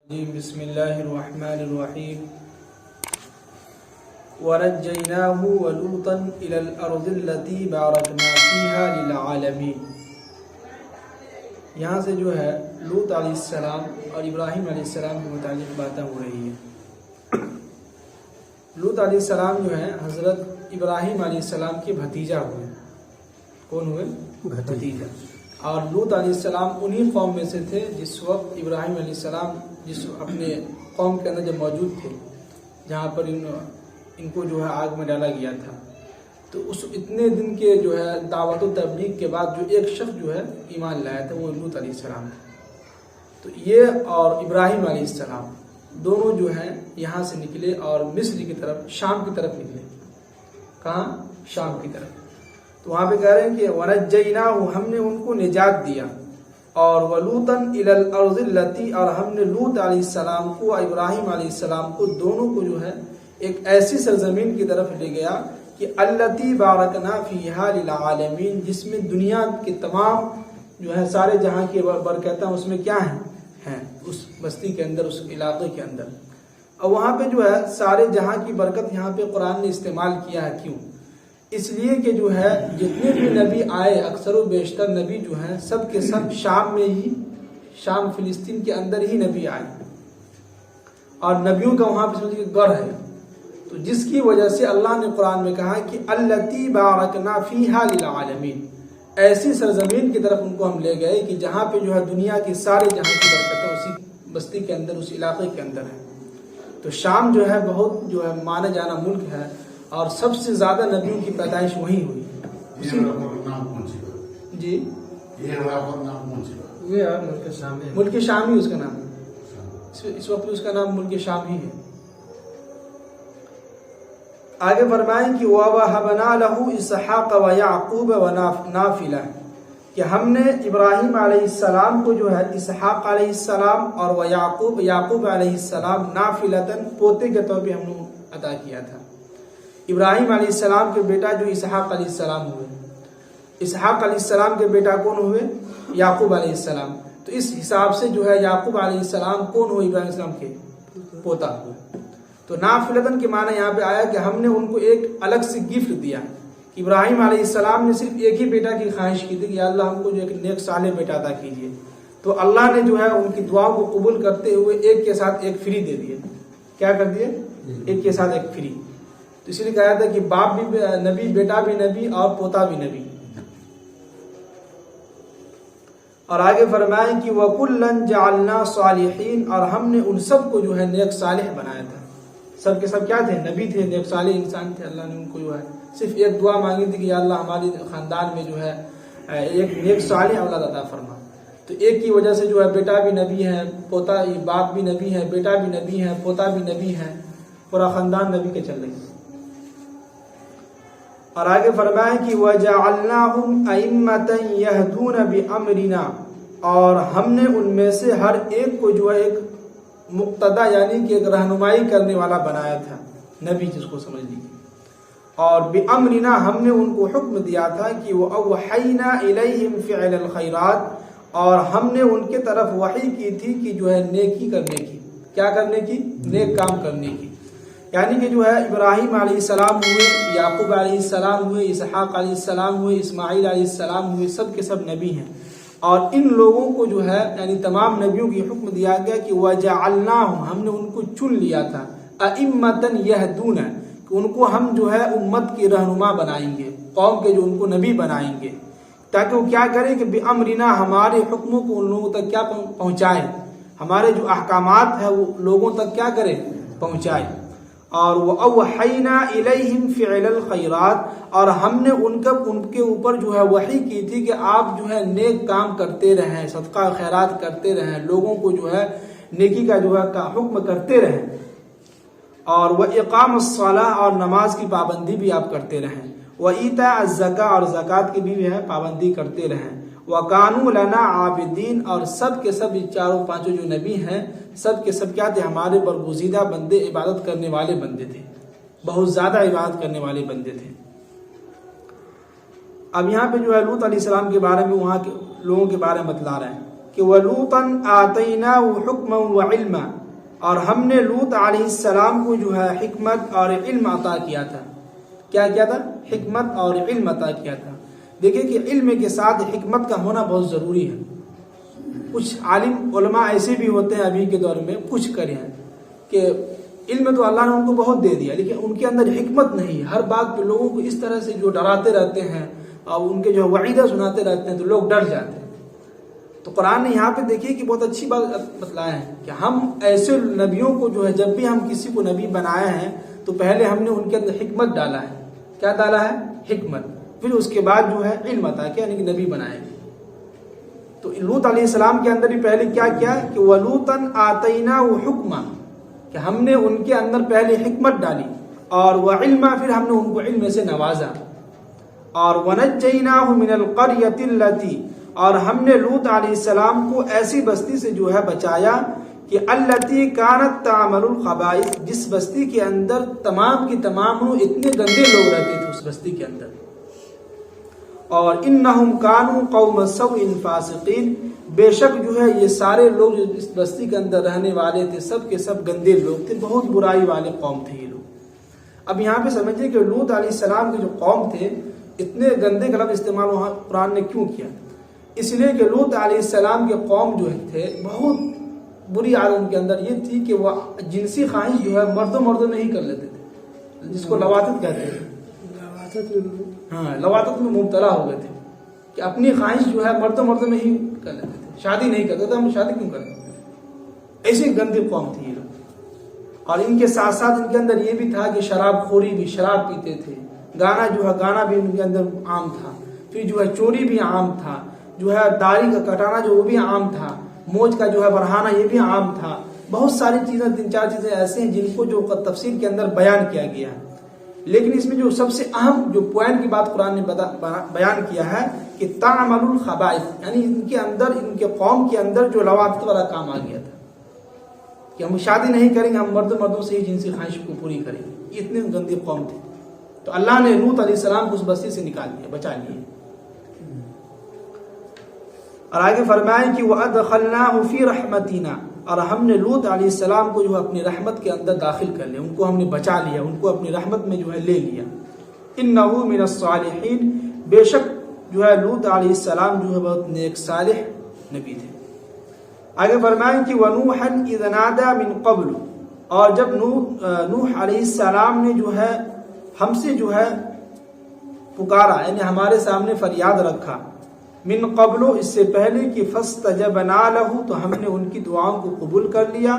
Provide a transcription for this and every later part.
بسم اللہ الرحمن الرحیم وَنَجَّيْنَاهُ وَلُوطًا إِلَى الْأَرْضِ الَّتِي بَارَكْنَا فِيهَا لِلْعَالَمِينَ۔ یہاں سے جو ہے لوط علیہ السلام اور ابراہیم علیہ السلام کے متعلق باتیں ہو رہی ہیں۔ لوط علیہ السلام جو ہے حضرت ابراہیم علیہ السلام کے بھتیجا ہوئے۔ کون ہوئے؟ بھتیجا۔ اور لوط علیہ السلام انہی قوم میں سے تھے جس وقت ابراہیم علیہ السلام جس اپنے قوم کے اندر جب موجود تھے، جہاں پر ان کو جو ہے آگ میں ڈالا گیا تھا، تو اس اتنے دن کے جو ہے دعوت و تبلیغ کے بعد جو ایک شخص جو ہے ایمان لایا تھا وہ لوط علیہ السلام تھا۔ تو یہ اور ابراہیم علیہ السلام دونوں جو ہیں یہاں سے نکلے اور مصر کی طرف، شام کی طرف نکلے۔ کہاں؟ شام کی طرف۔ تو وہاں پہ کہہ رہے ہیں کہ وَنَجَّيْنَاهُ، ہم نے ان کو نجات دیا، اور وَلُوطًا إِلَى الْأَرْضِ الَّتِي، اور ہم نے لوط علیہ السلام کو اور ابراہیم علیہ السلام کو دونوں کو جو ہے ایک ایسی سرزمین کی طرف لے گیا کہ الَّتِي بَارَكْنَا فِيهَا لِلْعَالَمِينَ، جس میں دنیا کے تمام جو ہے سارے جہاں کی برکتیں اس میں کیا ہیں اس بستی کے اندر، اس علاقے کے اندر۔ اور وہاں پہ جو ہے سارے جہاں کی برکت یہاں پہ قرآن نے استعمال کیا ہے۔ کیوں؟ اس لیے کہ جو ہے جتنے بھی نبی آئے، اکثر و بیشتر نبی جو ہیں سب کے سب شام میں ہی، شام فلسطین کے اندر ہی نبی آئے، اور نبیوں کا وہاں پہ سمجھے گڑھ ہے۔ تو جس کی وجہ سے اللہ نے قرآن میں کہا کہ الَّتِي بَارَكْنَا فِيهَا لِلْعَالَمِينَ، ایسی سرزمین کی طرف ان کو ہم لے گئے کہ جہاں پہ جو ہے دنیا کی سارے جہاں کی برکتیں اسی بستی کے اندر، اس علاقے کے اندر ہے۔ تو شام جو ہے بہت جو ہے مانا جانا ملک ہے، اور سب سے زیادہ نبیوں کی پیدائش وہیں ہوئی۔ جی ملک شام ہی اس کا نام ہے، اس وقت اس کا نام ملک شام ہی ہے۔ آگے فرمائیں کہ وَوَهَبْنَا لَهُ إِسْحَاقَ وَيَعْقُوبَ وَنَافِلَةً، کہ ہم نے ابراہیم علیہ السلام کو جو ہے اسحاق علیہ السلام اور یعقوب علیہ السلام نافلتاً، پوتے کے طور پہ ہم نے عطا کیا تھا۔ ابراہیم علیہ السلام کے بیٹا جو اسحاق علیہ السلام ہوئے، اسحاق علیہ السلام کے بیٹا کون ہوئے؟ یعقوب علیہ السلام۔ تو اس حساب سے جو ہے یعقوب علیہ السلام کون ہوئے؟ ابراہیم علیہ السلام کے پوتا ہوئے۔ تو نافلتاً کے معنی یہاں پہ آیا کہ ہم نے ان کو ایک الگ سے گفٹ دیا۔ ابراہیم علیہ السلام نے صرف ایک ہی بیٹا کی خواہش کی تھی کہ اللہ ہم کو جو ایک نیک صالح بیٹا عطا کیجیے، تو اللہ نے جو ہے ان کی دعاؤں کو قبول کرتے ہوئے ایک کے ساتھ ایک فری دے دیے۔ کیا کر دیے؟ ایک کے ساتھ ایک فری۔ تو اس لیے کہا تھا کہ باپ بھی نبی، بیٹا بھی نبی، اور پوتا بھی نبی۔ اور آگے فرمائیں کہ وَكُلًّا جَعَلْنَا صَالِحِينَ، اور ہم نے ان سب کو جو ہے نیک صالح بنایا تھا۔ سب کے سب کیا تھے؟ نبی تھے، نیک صالح انسان تھے۔ اللہ نے ان کو جو ہے صرف ایک دعا مانگی تھی کہ یا اللہ ہماری خاندان میں جو ہے ایک نیک صالح اولاد عطا فرما۔ تو ایک کی وجہ سے جو ہے بیٹا بھی نبی ہے، پوتا، باپ بھی نبی ہے، بیٹا بھی نبی ہے، پوتا بھی نبی ہے، پورا خاندان نبی کے چل رہی ہے۔ اور آگے فرمائیں کہ وَجَعَلْنَاهُمْ أَئِمَّةً يَهْدُونَ بِأَمْرِنَا، اور ہم نے ان میں سے ہر ایک کو جو ہے ایک مقتدا یعنی کہ ایک رہنمائی کرنے والا بنایا تھا، نبی جس کو سمجھ لیجیے۔ اور بِأَمْرِنَا، ہم نے ان کو حکم دیا تھا کہ وَأَوْحَيْنَا إِلَيْهِمْ فِعْلَ الْخَيْرَاتِ، اور ہم نے ان کے طرف وحی کی تھی کہ جو ہے نیکی کرنے کی۔ کیا کرنے کی؟ نیک کام کرنے کی۔ یعنی کہ جو ہے ابراہیم علیہ السلام ہوئے، یعقوب علیہ السلام ہوئے، اسحاق علیہ السلام ہوئے، اسماعیل علیہ السلام ہوئے، سب کے سب نبی ہیں۔ اور ان لوگوں کو جو ہے یعنی تمام نبیوں کی حکم دیا گیا کہ وَجَعَلْنَاهُمْ، ہم نے ان کو چن لیا تھا، أَئِمَّةً يَهْدُونَ، کہ ان کو ہم جو ہے امت کی رہنما بنائیں گے، قوم کے جو ان کو نبی بنائیں گے، تاکہ وہ کیا کریں کہ بِأَمْرِنَا، ہمارے حکموں کو ان لوگوں تک کیا پہنچائے، ہمارے جو احکامات ہیں وہ لوگوں تک کیا کرے؟ پہنچائے۔ اور وَأَوْحَيْنَا إِلَيْهِمْ فِعْلَ الْخَيْرَاتِ، اور ہم نے ان کے اوپر جو ہے وحی کی تھی کہ آپ جو ہے نیک کام کرتے رہیں، صدقہ خیرات کرتے رہیں، لوگوں کو جو ہے نیکی کا جو ہے حکم کرتے رہیں، اور وَإِقَامَ الصَّلَاةِ، اور نماز کی پابندی بھی آپ کرتے رہیں، وَإِيتَاءَ الزَّكَاةِ، اور زکوٰۃ کی بھی ہے پابندی کرتے رہیں، وَكَانُوا لَنَا عَابِدِينَ، اور سب کے سب چاروں پانچوں جو نبی ہیں سب کے سب کیا تھے؟ ہمارے برگزیدہ بندے، عبادت کرنے والے بندے تھے، بہت زیادہ عبادت کرنے والے بندے تھے۔ اب یہاں پہ جو ہے لوط علیہ السلام کے بارے میں، وہاں کے لوگوں کے بارے میں بتلا رہے ہیں کہ وَلُوطًا آتَيْنَاهُ حُكْمًا وَعِلْمًا، اور ہم نے لوط علیہ السلام کو جو ہے حکمت اور علم عطا کیا تھا. کیا کیا تھا؟ حکمت اور علم عطا کیا تھا. دیکھیں کہ علم کے ساتھ حکمت کا ہونا بہت ضروری ہے. کچھ عالم علماء ایسے بھی ہوتے ہیں ابھی کے دور میں، کچھ کرے ہیں کہ علم تو اللہ نے ان کو بہت دے دیا لیکن ان کے اندر حکمت نہیں. ہر بات پہ لوگوں کو اس طرح سے جو ڈراتے رہتے ہیں اور ان کے جو وعیدہ سناتے رہتے ہیں تو لوگ ڈر جاتے ہیں. تو قرآن نے یہاں پہ دیکھیے کہ بہت اچھی بات بتلایا ہے کہ ہم ایسے نبیوں کو جو ہے جب بھی ہم کسی کو نبی بنایا ہے تو پہلے ہم نے ان کے اندر حکمت ڈالا ہے. کیا ڈالا ہے؟ حکمت. پھر اس کے بعد جو ہے علم عطا کیا، یعنی کہ نبی بنائے. تو لوط علیہ السلام کے اندر بھی پہلے کیا کیا کہ وَلُوطًا آتَيْنَاهُ حُكْمًا، کہ ہم نے ان کے اندر پہلے حکمت ڈالی، اور وعلما، پھر ہم نے ان کو علم سے نوازا. اور وَنَجَّيْنَاهُ مِنَ الْقَرْيَةِ الَّتِي، اور ہم نے لوط علیہ السلام کو ایسی بستی سے جو ہے بچایا کہ الَّتِي كَانَتْ تَعْمَلُ الْخَبَائِث، جس بستی کے اندر تمام کی تمام اتنے گندے لوگ رہتے تھے اس بستی کے اندر. اور انہم کانوا قوم سوء فاسقین، بے شک جو ہے یہ سارے لوگ جو اس بستی کے اندر رہنے والے تھے سب کے سب گندے لوگ تھے، بہت برائی والے قوم تھے یہ لوگ. اب یہاں پہ سمجھیں کہ لوط علیہ السلام کے جو قوم تھے اتنے گندے کا لفظ استعمال وہاں قرآن نے کیوں کیا؟ اس لیے کہ لوط علیہ السلام کے قوم جو تھے بہت بری عادت ان کے اندر یہ تھی کہ وہ جنسی خواہش جو ہے مردوں میں ہی کر لیتے تھے، جس کو لواطت کہتے ہیں. ہاں، لواطت میں مبتلا ہو گئے تھے کہ اپنی خواہش جو ہے مردوں میں ہی کر لیتے تھے، شادی نہیں کرتے تھے. ہم شادی کیوں کرتے تھے؟ ایسی گندی قوم تھی یہ لوگ. اور ان کے ساتھ ساتھ ان کے اندر یہ بھی تھا کہ شراب خوری بھی، شراب پیتے تھے. گانا بھی ان کے اندر عام تھا. پھر جو ہے چوری بھی عام تھا، جو ہے داڑھی کا کٹانا جو وہ بھی عام تھا، موج کا جو ہے بڑھانا یہ بھی عام تھا. بہت ساری چیزیں، 3-4 چیزیں ایسے ہیں جن کو جو تفصیل کے اندر بیان کیا گیا ہے. لیکن اس میں جو سب سے اہم جو پوائنٹ کی بات قرآن نے بیان کیا ہے کہ تعمل الخبائث، یعنی ان کے اندر، ان کے قوم کے اندر جو لواطت والا کام آ گیا تھا کہ ہم شادی نہیں کریں گے، ہم مردوں سے ہی جنسی خواہش کو پوری کریں گے. یہ اتنی گندی قوم تھی. تو اللہ نے لوط علیہ السلام کو اس بستی سے نکال دیا، بچا لیا. اور آگے فرمائیں کہ وَأَدْخَلْنَاهُ فِي رَحْمَتِنَا، اور ہم نے لوط علیہ السلام کو جو ہے اپنی رحمت کے اندر داخل کر لیا، ان کو ہم نے بچا لیا، ان کو اپنی رحمت میں جو ہے لے لیا. إِنَّهُ مِنَ الصَّالِحِينَ، بے شک جو ہے لوط علیہ السلام جو ہے بہت نیک صالح نبی تھے. آگے فرمائیں کہ وَنُوحًا إِذْ نَادَى مِن قَبْلُ، اور جب نوح علیہ السلام نے جو ہے ہم سے جو ہے پکارا، یعنی ہمارے سامنے فریاد رکھا، من قبل، اس سے پہلے کہ فاستجبنا له، تو ہم نے ان کی دعاؤں کو قبول کر لیا.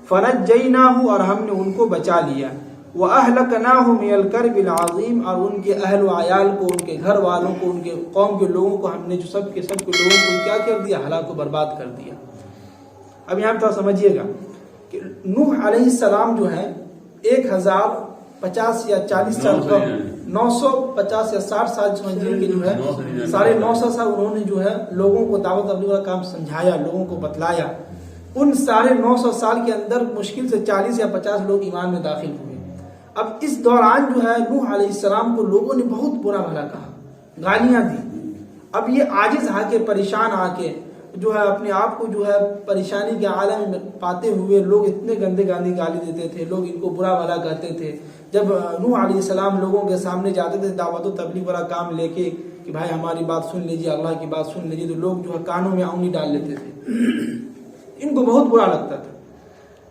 فنجیناہ، اور ہم نے ان کو بچا لیا. واہلکناہ من الکرب العظیم، اور ان کے اہل و عیال کو، ان کے گھر والوں کو، ان کے قوم کے لوگوں کو ہم نے جو سب کے لوگوں کو کیا کر دیا؟ ہلاک و برباد کر دیا. اب یہاں پہ سمجھیے گا کہ نوح علیہ السلام جو ہے 1050 یا 40 سال کا، 950 یا 60 سال سمجھیے کہ جو ہے 950 سال انہوں نے جو ہے لوگوں کو دعوت تبلیغ کا کام سمجھایا، لوگوں کو بتلایا. ان 950 سال کے اندر مشکل سے 40 یا 50 لوگ ایمان میں داخل ہوئے. اب اس دوران جو ہے نوح علیہ السلام کو لوگوں نے بہت برا بھلا کہا، گالیاں دی. اب یہ عاجز آ کے، پریشان آ کے جو ہے اپنے آپ کو جو ہے پریشانی کے عالم میں پاتے ہوئے، لوگ اتنے گندے گالی دیتے تھے، لوگ ان کو برا بھلا کہتے تھے. جب نوح علیہ السلام لوگوں کے سامنے جاتے تھے دعوت و تبلیغ والا کام لے کے کہ بھائی ہماری بات سن لیجیے، اللہ کی بات سن لیجیے، تو لوگ جو ہے کانوں میں انگلی ڈال لیتے تھے. ان کو بہت برا لگتا تھا.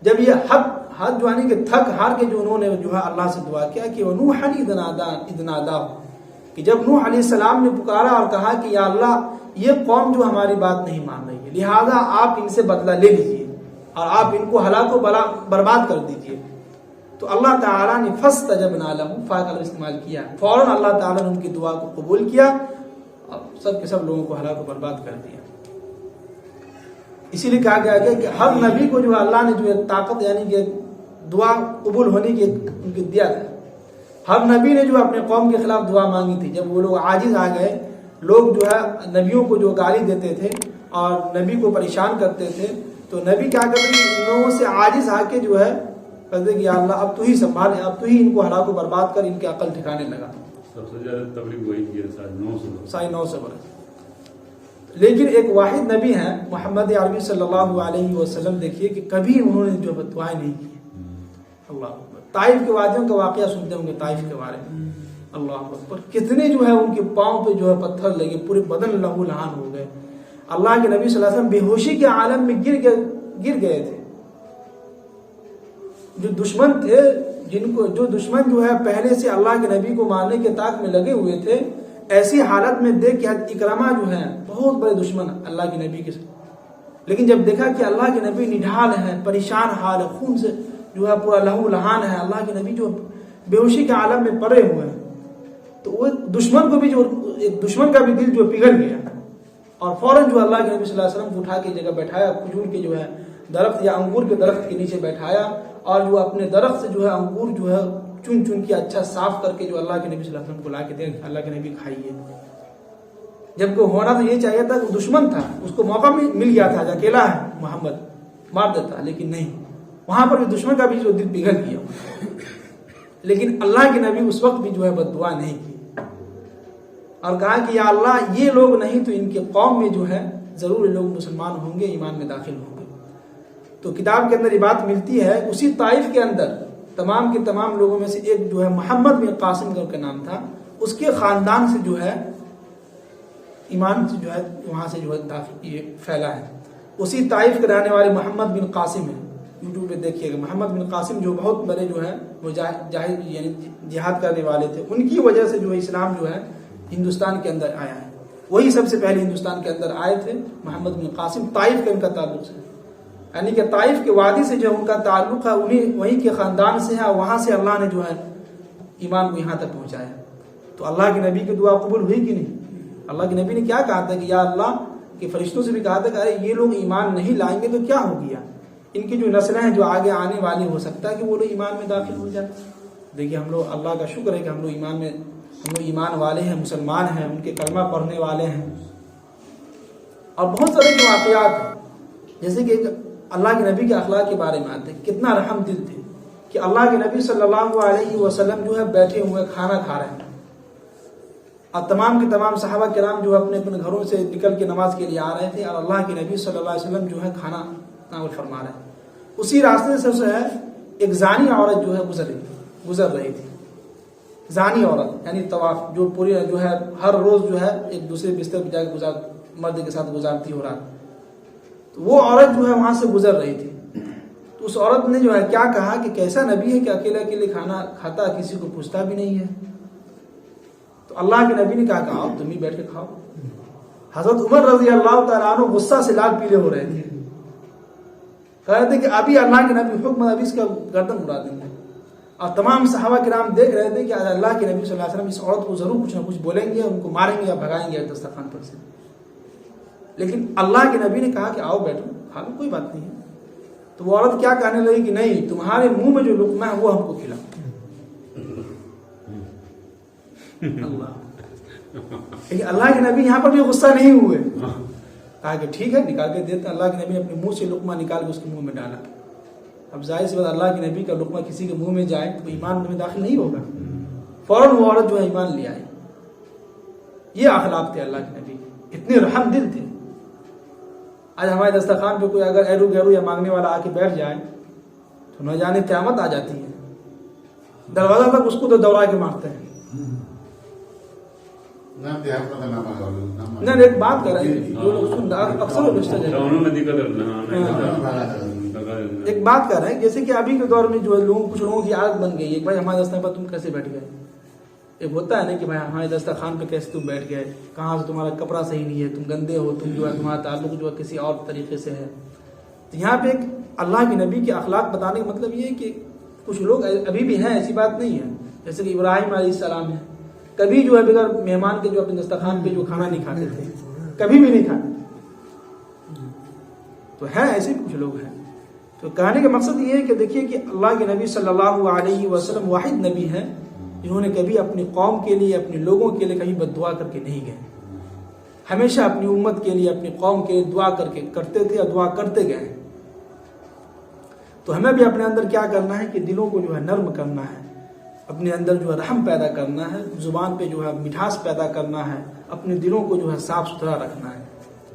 جب یہ حد جو ہے کہ تھک ہار کے جو انہوں نے جو ہے اللہ سے دعا کیا کہ نوحًا اذ نادیٰ، کہ جب نوح علیہ السلام نے پکارا اور کہا کہ یا اللہ یہ قوم جو ہماری بات نہیں مان رہی ہے، لہذا آپ ان سے بدلہ لے لیجیے اور آپ ان کو ہلاک و برباد کر دیجیے. تو اللہ تعالیٰ نے فاستجبنا لہ، فا کا استعمال کیا، فوراً اللہ تعالیٰ نے ان کی دعا کو قبول کیا اور سب کے سب لوگوں کو ہلاک و برباد کر دیا. اسی لیے کہا گیا کہ ہر نبی کو جو ہے اللہ نے جو ہے طاقت، یعنی کہ دعا قبول ہونے کی ان کو دیا تھا. ہر نبی نے جو اپنے قوم کے خلاف دعا مانگی تھی. جب وہ لوگ عاجز آ گئے، لوگ جو ہے نبیوں کو جو گالی دیتے تھے اور نبی کو پریشان کرتے تھے، تو نبی کیا کرتے تھے؟ ان لوگوں سے عاجز آ کے جو ہے کہتے کہ یا اللہ اب تو ہی سنبھال، اب تو ہی ان کو ہلاک و برباد کر، ان کے عقل ٹھکانے لگا. سب سے زیادہ تبلیغ وہی کی ہے 950 برس. لیکن ایک واحد نبی ہیں محمد عربی صلی اللہ علیہ وسلم، دیکھیے کہ کبھی انہوں نے جو بد دعائیں نہیں کی. اللہ اکبر. طائف کے وادیوں کا واقعہ سنتے ہوں گے طائف کے بارے میں. اللہ اکبر. کتنے جو ہے ان کے پاؤں پہ جو ہے پتھر لگے، پورے بدن لہو لہان ہو گئے. اللہ کے نبی صلی اللہ علیہ وسلم بے ہوشی کے عالم میں گر گئے تھے. جو دشمن تھے، جو دشمن جو ہے پہلے سے اللہ کے نبی کو مارنے کے طاق میں لگے ہوئے تھے، ایسی حالت میں دیکھ کہ اکرامہ جو ہے بہت بڑے دشمن اللہ کے نبی کے ساتھ، لیکن جب دیکھا کہ اللہ کے نبی نڈھال ہیں، پریشان حال ہے، خون سے جو ہے پورا لہو لہان ہے، اللہ کے نبی جو بے ہوشی کے عالم میں پڑے ہوئے ہیں، تو وہ دشمن کو بھی ایک دشمن کا بھی دل جو پگھل گیا، اور فوراً جو اللہ کے نبی صلی اللہ علیہ وسلم کو اٹھا کے جگہ بیٹھایا، کھجور کے جو ہے درخت یا انگور کے درخت کے نیچے بیٹھایا، اور جو اپنے درخت سے جو ہے انگور جو ہے چن چن کے اچھا صاف کر کے جو اللہ کے نبی صلی اللہ علیہ وسلم کو لا کے دے، اللہ کے نبی کھائیے. جبکہ ہونا تو یہ چاہیے تھا کہ دشمن تھا، اس کو موقع مل گیا تھا، اکیلا ہے محمد مار دیتا، لیکن نہیں، وہاں پر بھی دشمن کا بھی جو دل پگھل گیا. لیکن اللہ کے نبی اس وقت بھی جو ہے بد دعا نہیں کی، اور کہا کہ یا اللہ یہ لوگ نہیں تو ان کے قوم میں جو ہے ضرور لوگ مسلمان ہوں گے، ایمان میں داخل ہوں گے. تو کتاب کے اندر یہ بات ملتی ہے. اسی طائف کے اندر تمام کے تمام لوگوں میں سے ایک جو ہے محمد بن قاسم کا نام تھا، اس کے خاندان سے جو ہے ایمان سے جو ہے وہاں سے جو ہے یہ پھیلا ہے. اسی طائف کے رہنے والے محمد بن قاسم ہیں، یوٹیوب پہ دیکھیے گا. محمد بن قاسم جو بہت بڑے جو ہے مجاہد یعنی جہاد کرنے والے تھے، ان کی وجہ سے جو ہے اسلام جو ہے ہندوستان کے اندر آیا ہے. وہی سب سے پہلے ہندوستان کے اندر آئے تھے محمد بن قاسم. طائف کا ان کا تعلق ہے، یعنی کہ طائف کے وادی سے جو ان کا تعلق ہے، وہیں کے خاندان سے ہے، وہاں سے اللہ نے جو ہے ایمان کو یہاں تک پہنچایا. تو اللہ کے نبی کی دعا قبول ہوئی کہ نہیں؟ اللہ کے نبی نے کیا کہا تھا کہ یا اللہ کے فرشتوں سے بھی کہا تھا کہ ارے یہ لوگ ایمان نہیں لائیں گے تو کیا ہو گیا، ان کی جو نسلیں ہیں جو آگے آنے والی، ہو سکتا ہے کہ وہ لوگ ایمان میں داخل ہو جائیں. دیکھیے ہم لوگ اللہ کا شکر ہے کہ ہم لوگ ایمان والے ہیں، مسلمان ہیں، ان کے کلمہ پڑھنے والے ہیں. اور بہت سارے جو واقعات ہیں، جیسے کہ اللہ کے نبی کے اخلاق کے بارے میں آتے ہیں، کتنا رحم دل تھے کہ اللہ کے نبی صلی اللہ علیہ وسلم جو ہے بیٹھے ہوئے کھانا کھا رہے ہیں، اور تمام کے تمام صحابہ کرام جو اپنے اپنے گھروں سے نکل کے نماز کے لیے آ رہے تھے، اور اللہ کے نبی صلی اللہ علیہ وسلم جو ہے کھانا ناول فرما رہے ہیں. اسی راستے سے جو ہے ایک زانی عورت جو ہے گزر رہی تھی. زانی عورت یعنی طواف جو پوری جو ہے ہر روز جو ہے ایک دوسرے بستر پہ جا کے مرد کے ساتھ گزارتی ہو رات. تو وہ عورت جو ہے وہاں سے گزر رہی تھی. تو اس عورت نے جو ہے کیا کہا کہ کیسا نبی ہے کہ اکیلے اکیلے کھانا کھاتا، کسی کو پوچھتا بھی نہیں ہے. تو اللہ کے نبی نے کہا کہ آؤ تم ہی بیٹھ کے کھاؤ. حضرت عمر رضی اللہ تعالیٰ عنہ غصہ سے لال پیلے ہو رہے تھے، کہہ رہے تھے کہ ابھی اللہ کے نبی حکم ابھی اس کا گردن اڑا دیں گے. اور تمام صحابہ کرام دیکھ رہے تھے کہ اللہ کے نبی صلی اللہ علیہ وسلم اس عورت کو ضرور کچھ نہ کچھ بولیں گے، ان کو ماریں گے یا بھگائیں گے دسترخوان پر سے. لیکن اللہ کے نبی نے کہا کہ آؤ بیٹھو کھا لو، کوئی بات نہیں ہے. تو وہ عورت کیا کہنے لگی کہ نہیں، تمہارے منہ میں جو لقمہ ہے وہ ہم کو کھلاؤ. اللہ کے نبی یہاں پر بھی غصہ نہیں ہوئے، کہا کہ ٹھیک ہے نکال کے دیتے. اللہ کے نبی نے اپنے منہ سے لقمہ نکال کے اس کے منہ میں ڈالا. اب ظاہر سی بات اللہ کے نبی کا لقمہ کسی کے منہ میں جائے تو ایمان میں داخل نہیں ہوگا. فوراً وہ عورت جو ہے ایمان لے آئی. یہ اخلاق تھے اللہ کے نبی، اتنے رحم دل تھے. آج ہمارے دسترخوان پہ کوئی اگر ایرو گیرو یا مانگنے والا آ کے بیٹھ جائے تو نہ جانے قیامت آ جاتی ہے. دروازہ تک اس کو تو دوڑا کے مارتے ہیں. ایک بات کر رہے ہیں اکثر ایک بات کر رہے ہیں، جیسے کہ ابھی کے دور میں جو ہے کچھ لوگوں کی عادت بن گئی ہے کہ بھائی ہمارے دسترخوان پر تم کیسے بیٹھ گئے. ایک ہوتا ہے نا کہ بھائی ہمارے دسترخوان پہ کیسے تم بیٹھ گئے، کہاں سے تمہارا کپڑا صحیح نہیں ہے، تم گندے ہو، تم جو ہے تمہارا تعلق جو ہے کسی اور طریقے سے ہے. تو یہاں پہ ایک اللہ کے نبی کے اخلاق بتانے کا مطلب یہ ہے کہ کچھ لوگ ابھی بھی ہیں، ایسی بات نہیں ہے. جیسے کہ ابراہیم علیہ السلام ہے، کبھی جو ہے بغیر مہمان کے جو اپنے دسترخوان پہ جو کھانا نہیں کھاتے تھے، کبھی بھی نہیں کھاتے. تو ہیں ایسے کچھ لوگ ہیں. تو کہنے کا مقصد یہ ہے کہ دیکھیے کہ اللہ کے نبی صلی اللہ علیہ وسلم واحد نبی ہیں جنہوں نے کبھی اپنی قوم کے لیے، اپنے لوگوں کے لیے کبھی بد دعا کر کے نہیں گئے. ہمیشہ اپنی امت کے لیے، اپنی قوم کے لیے دعا کر کے کرتے تھے اور دعا کرتے گئے. تو ہمیں بھی اپنے اندر کیا کرنا ہے کہ دلوں کو جو ہے نرم کرنا ہے، اپنے اندر جو ہے رحم پیدا کرنا ہے، زبان پہ جو ہے مٹھاس پیدا کرنا ہے، اپنے دلوں کو جو ہے صاف ستھرا رکھنا ہے.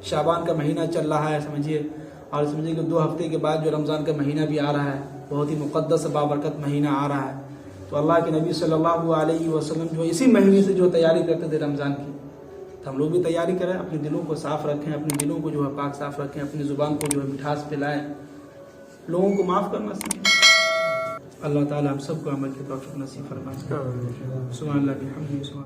شعبان کا مہینہ چل رہا ہے سمجھیے، اور سمجھیے کہ 2 ہفتے کے بعد جو رمضان کا مہینہ بھی آ رہا ہے، بہت ہی مقدس بابرکت مہینہ آ رہا ہے. تو اللہ کے نبی صلی اللہ علیہ وسلم جو اسی مہینے سے جو تیاری کرتے تھے رمضان کی، تو ہم لوگ بھی تیاری کریں، اپنے دلوں کو صاف رکھیں، اپنے دلوں کو جو ہے پاک صاف رکھیں، اپنی زبان کو جو ہے مٹھاس پلائیں، لوگوں کو معاف کرنا سیکھیں. اللہ تعالی ہم سب کو عمل کی توفیق نصیب فرمائے. سبحان اللہ بحمدہ.